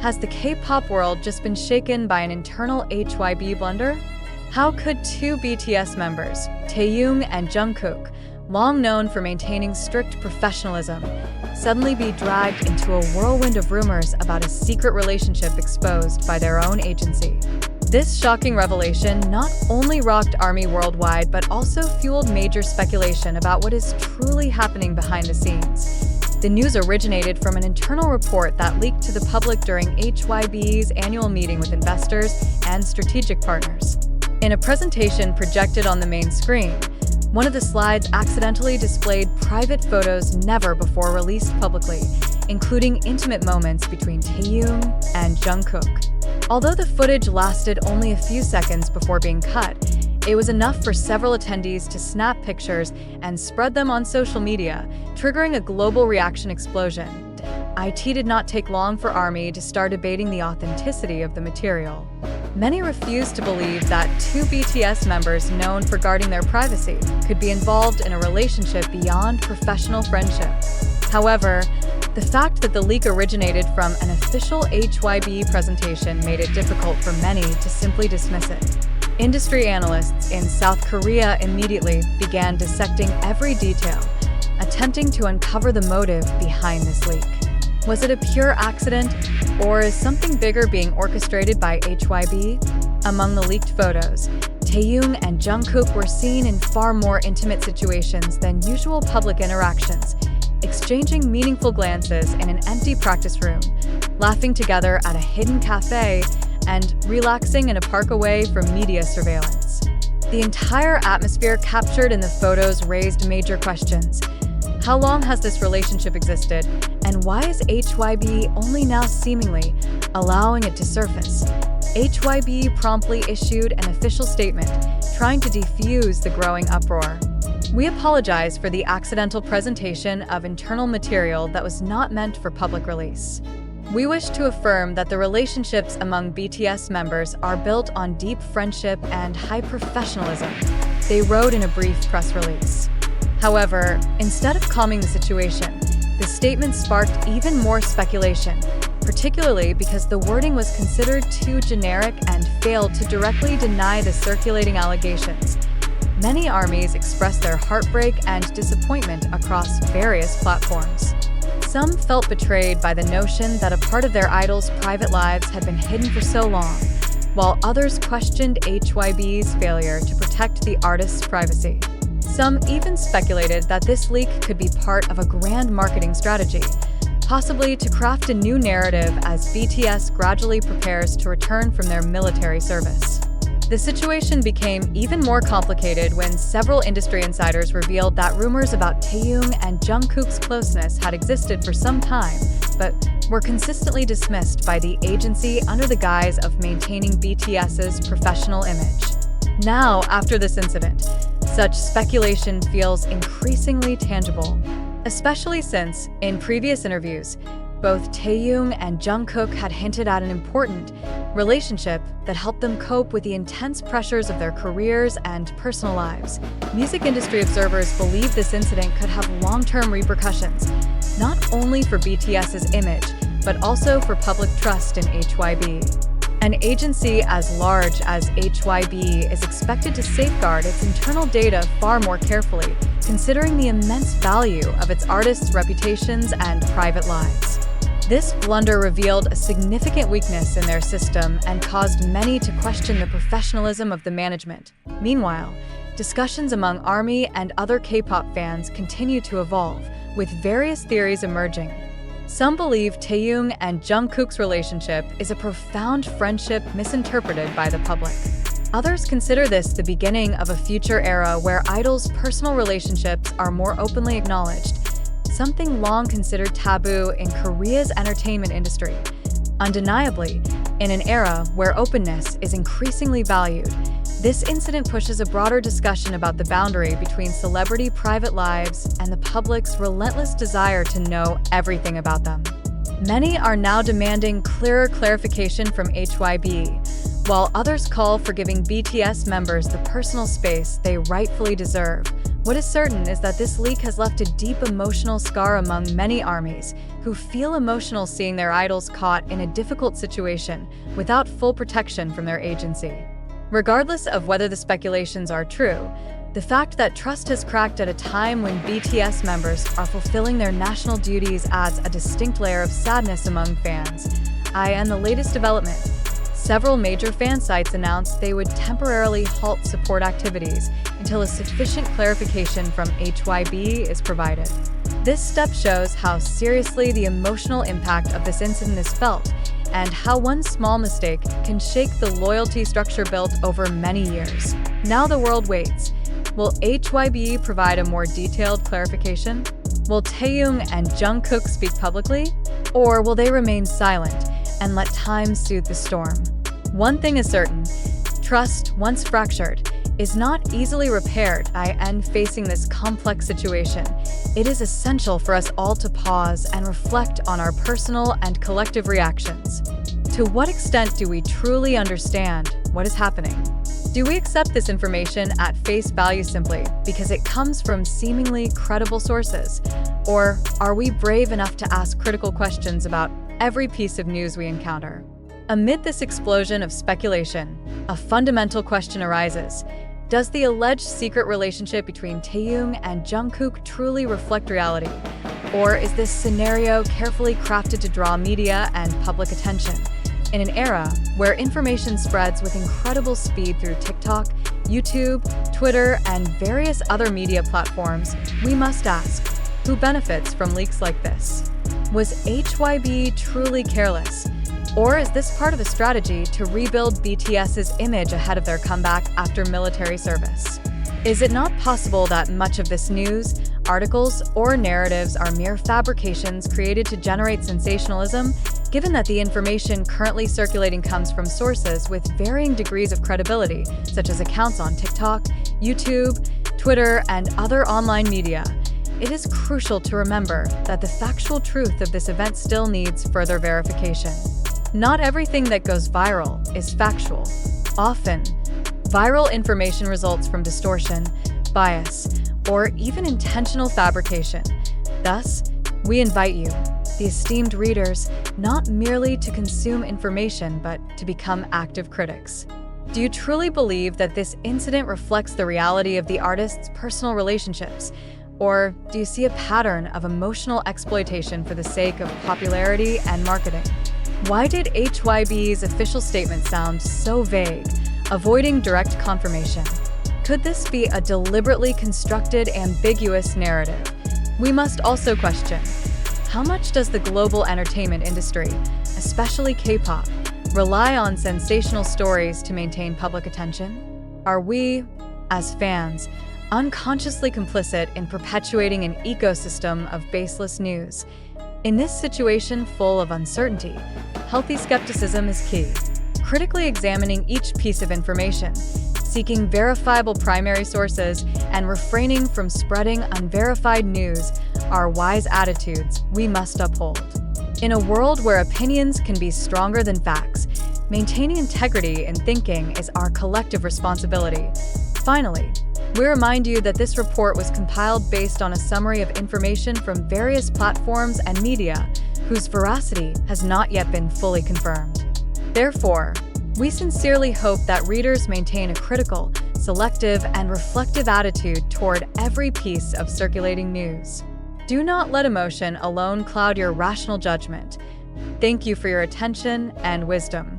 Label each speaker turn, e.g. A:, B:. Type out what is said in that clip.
A: Has the K-pop world just been shaken by an internal HYBE blunder? How could two BTS members, Taehyung and Jungkook, long known for maintaining strict professionalism, suddenly be dragged into a whirlwind of rumors about a secret relationship exposed by their own agency? This shocking revelation not only rocked ARMY worldwide, but also fueled major speculation about what is truly happening behind the scenes. The news originated from an internal report that leaked to the public during HYBE's annual meeting with investors and strategic partners. In a presentation projected on the main screen, one of the slides accidentally displayed private photos never before released publicly, including intimate moments between Taehyung and Jungkook. Although the footage lasted only a few seconds before being cut, it was enough for several attendees to snap pictures and spread them on social media, triggering a global reaction explosion. It did not take long for ARMY to start debating the authenticity of the material. Many refused to believe that two BTS members known for guarding their privacy could be involved in a relationship beyond professional friendship. However, the fact that the leak originated from an official HYBE presentation made it difficult for many to simply dismiss it. Industry analysts in South Korea immediately began dissecting every detail, attempting to uncover the motive behind this leak. Was it a pure accident, or is something bigger being orchestrated by HYBE? Among the leaked photos, Taehyung and Jungkook were seen in far more intimate situations than usual public interactions, exchanging meaningful glances in an empty practice room, laughing together at a hidden cafe, and relaxing in a park away from media surveillance. The entire atmosphere captured in the photos raised major questions. How long has this relationship existed, and why is HYBE only now seemingly allowing it to surface? HYBE promptly issued an official statement, trying to defuse the growing uproar. We apologize for the accidental presentation of internal material that was not meant for public release. We wish to affirm that the relationships among BTS members are built on deep friendship and high professionalism, they wrote in a brief press release. However, instead of calming the situation, the statement sparked even more speculation, particularly because the wording was considered too generic and failed to directly deny the circulating allegations. Many ARMYs expressed their heartbreak and disappointment across various platforms. Some felt betrayed by the notion that a part of their idols' private lives had been hidden for so long, while others questioned HYBE's failure to protect the artist's privacy. Some even speculated that this leak could be part of a grand marketing strategy, possibly to craft a new narrative as BTS gradually prepares to return from their military service. The situation became even more complicated when several industry insiders revealed that rumors about Taehyung and Jungkook's closeness had existed for some time, but were consistently dismissed by the agency under the guise of maintaining BTS's professional image. Now, after this incident, such speculation feels increasingly tangible, especially since, in previous interviews, both Taehyung and Jungkook had hinted at an important relationship that helped them cope with the intense pressures of their careers and personal lives. Music industry observers believe this incident could have long-term repercussions, not only for BTS's image, but also for public trust in HYBE. An agency as large as HYBE is expected to safeguard its internal data far more carefully, considering the immense value of its artists' reputations and private lives. This blunder revealed a significant weakness in their system and caused many to question the professionalism of the management. Meanwhile, discussions among ARMY and other K-pop fans continue to evolve, with various theories emerging. Some believe Taehyung and Jungkook's relationship is a profound friendship misinterpreted by the public. Others consider this the beginning of a future era where idols' personal relationships are more openly acknowledged, something long considered taboo in Korea's entertainment industry. Undeniably, in an era where openness is increasingly valued, this incident pushes a broader discussion about the boundary between celebrity private lives and the public's relentless desire to know everything about them. Many are now demanding clearer clarification from HYBE, while others call for giving BTS members the personal space they rightfully deserve. What is certain is that this leak has left a deep emotional scar among many armies who feel emotional seeing their idols caught in a difficult situation without full protection from their agency. Regardless of whether the speculations are true, the fact that trust has cracked at a time when BTS members are fulfilling their national duties adds a distinct layer of sadness among fans. And the latest development. Several major fan sites announced they would temporarily halt support activities until a sufficient clarification from HYBE is provided. This step shows how seriously the emotional impact of this incident is felt and how one small mistake can shake the loyalty structure built over many years. Now the world waits. Will HYBE provide a more detailed clarification? Will Taehyung and Jungkook speak publicly? Or will they remain silent and let time soothe the storm? One thing is certain, trust, once fractured, is not easily repaired. And facing this complex situation, it is essential for us all to pause and reflect on our personal and collective reactions. To what extent do we truly understand what is happening? Do we accept this information at face value simply because it comes from seemingly credible sources? Or are we brave enough to ask critical questions about every piece of news we encounter? Amid this explosion of speculation, a fundamental question arises. Does the alleged secret relationship between Taehyung and Jungkook truly reflect reality? Or is this scenario carefully crafted to draw media and public attention? In an era where information spreads with incredible speed through TikTok, YouTube, Twitter, and various other media platforms, we must ask, who benefits from leaks like this? Was HYBE truly careless? Or is this part of a strategy to rebuild BTS's image ahead of their comeback after military service? Is it not possible that much of this news, articles, or narratives are mere fabrications created to generate sensationalism, given that the information currently circulating comes from sources with varying degrees of credibility, such as accounts on TikTok, YouTube, Twitter, and other online media? It is crucial to remember that the factual truth of this event still needs further verification. Not everything that goes viral is factual. Often, viral information results from distortion, bias, or even intentional fabrication. Thus, we invite you, the esteemed readers, not merely to consume information, but to become active critics. Do you truly believe that this incident reflects the reality of the artist's personal relationships? Or do you see a pattern of emotional exploitation for the sake of popularity and marketing? Why did HYBE's official statement sound so vague, avoiding direct confirmation? Could this be a deliberately constructed, ambiguous narrative? We must also question, how much does the global entertainment industry, especially K-pop, rely on sensational stories to maintain public attention? Are we, as fans, unconsciously complicit in perpetuating an ecosystem of baseless news? In this situation full of uncertainty, healthy skepticism is key. Critically examining each piece of information, seeking verifiable primary sources, and refraining from spreading unverified news are wise attitudes we must uphold. In a world where opinions can be stronger than facts, maintaining integrity in thinking is our collective responsibility. Finally, we remind you that this report was compiled based on a summary of information from various platforms and media whose veracity has not yet been fully confirmed. Therefore, we sincerely hope that readers maintain a critical, selective, and reflective attitude toward every piece of circulating news. Do not let emotion alone cloud your rational judgment. Thank you for your attention and wisdom.